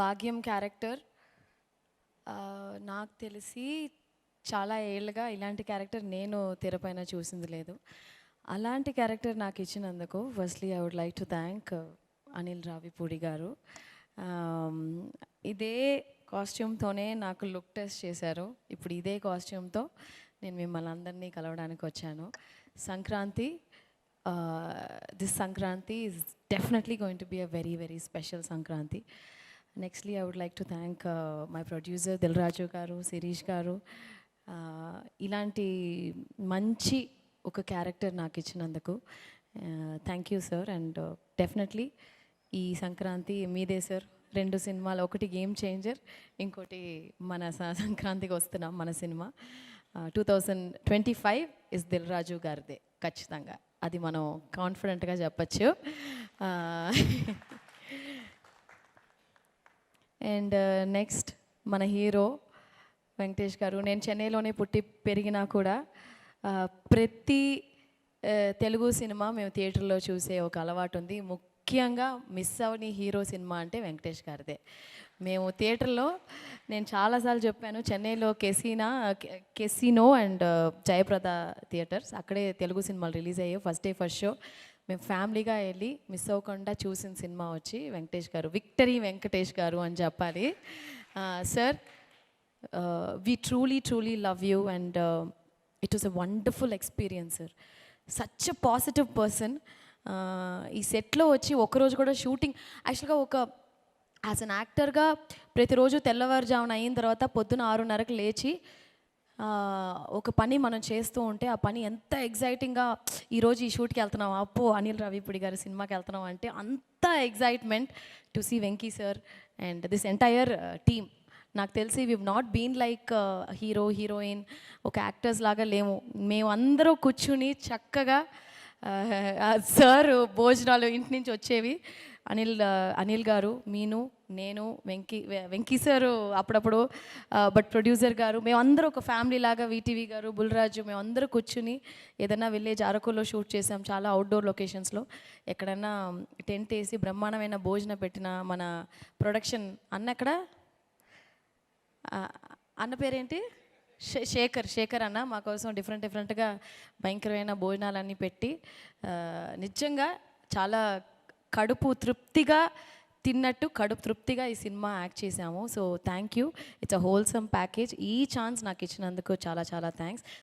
భాగ్యం క్యారెక్టర్ నాకు తెలిసి చాలా ఏళ్ళుగా ఇలాంటి క్యారెక్టర్ నేను తెరపైన చూసింది లేదు. అలాంటి క్యారెక్టర్ నాకు ఇచ్చినందుకు firstly I would like to thank Anil Ravipudi garu. ఇదే కాస్ట్యూమ్తోనే నాకు లుక్ టెస్ట్ చేశారు. ఇప్పుడు ఇదే కాస్ట్యూమ్తో నేను మిమ్మల్ని అందరినీ కలవడానికి వచ్చాను. Sankranti, this Sankranti is definitely going to be a very very special Sankranti. Nextly I would like to thank my producer Dil Raju garu, Shirish garu. ఇలాంటి మంచి ఒక క్యారెక్టర్ నాకు ఇచ్చినందుకు thank you sir. And definitely ఈ సంక్రాంతి మీదే సార్. 2 సినిమాలు, ఒకటి గేమ్ చేంజర్, ఇంకోటి మన సంక్రాంతికి వస్తున్నాం మన సినిమా. 2025 ఇస్ దిల్రాజు గారిదే ఖచ్చితంగా, అది మనం కాన్ఫిడెంట్గా చెప్పచ్చు. అండ్ నెక్స్ట్ మన హీరో వెంకటేష్ గారు. నేను చెన్నైలోనే పుట్టి పెరిగినా కూడా ప్రతి తెలుగు సినిమా మేము థియేటర్లో చూసే ఒక అలవాటు ఉంది. ముఖ్యంగా మిస్ అవని హీరో సినిమా అంటే వెంకటేష్ గారిదే. మేము థియేటర్లో, నేను చాలాసార్లు చెప్పాను, చెన్నైలో కెసినో అండ్ జయప్రద థియేటర్స్, అక్కడే తెలుగు సినిమాలు రిలీజ్ అయ్యాయి. ఫస్ట్ డే ఫస్ట్ షో మేము ఫ్యామిలీగా వెళ్ళి మిస్ అవ్వకుండా చూసిన సినిమా వచ్చి వెంకటేష్ గారు, విక్టరీ వెంకటేష్ గారు అని చెప్పాలి. Sir, we truly love you and it was a wonderful experience sir. Such a positive person. ఈ సెట్లో వచ్చి ఒకరోజు కూడా షూటింగ్, యాక్చువల్గా ఒక యాజ్ అన్ యాక్టర్గా ప్రతిరోజు తెల్లవారుజామున అయిన తర్వాత పొద్దున 6:30కి లేచి ఒక పని మనం చేస్తూ ఉంటే ఆ పని ఎంత ఎగ్జైటింగ్గా, ఈరోజు ఈ షూట్కి వెళ్తున్నాం, అప్పో అనిల్ రావిపూడి గారి సినిమాకి వెళ్తున్నాం అంటే అంత excitement to see Venky sir and this entire team. నాకు తెలిసి we not been like hero heroine, ఒక యాక్టర్స్ లాగా లేము. మేము అందరూ కూర్చుని చక్కగా సార్ భోజనాలు ఇంటి నుంచి వచ్చేవి. అనిల్ గారు, నేను వెంకీ సారు అప్పుడప్పుడు, బట్ ప్రొడ్యూసర్ గారు, మేమందరూ ఒక ఫ్యామిలీ లాగా, వీటీవీ గారు, బుల్రాజు, మేమందరూ కూర్చుని ఏదైనా విలేజ్ అరకులో షూట్ చేసాం, చాలా అవుట్డోర్ లొకేషన్స్లో. ఎక్కడన్నా టెంట్ వేసి బ్రహ్మాండమైన భోజనం పెట్టిన మన ప్రొడక్షన్ అన్న అన్న పేరేంటి, శేఖర్ అన్న మా కోసం డిఫరెంట్గా భయంకరమైన భోజనాలన్నీ పెట్టి నిజంగా చాలా కడుపు తృప్తిగా తిన్నట్టు, కడుపు తృప్తిగా ఈ సినిమా యాక్ట్ చేశాము. So thank you. It's a wholesome package. ఈ ఛాన్స్ నాకు ఇచ్చినందుకు చాలా థ్యాంక్స్.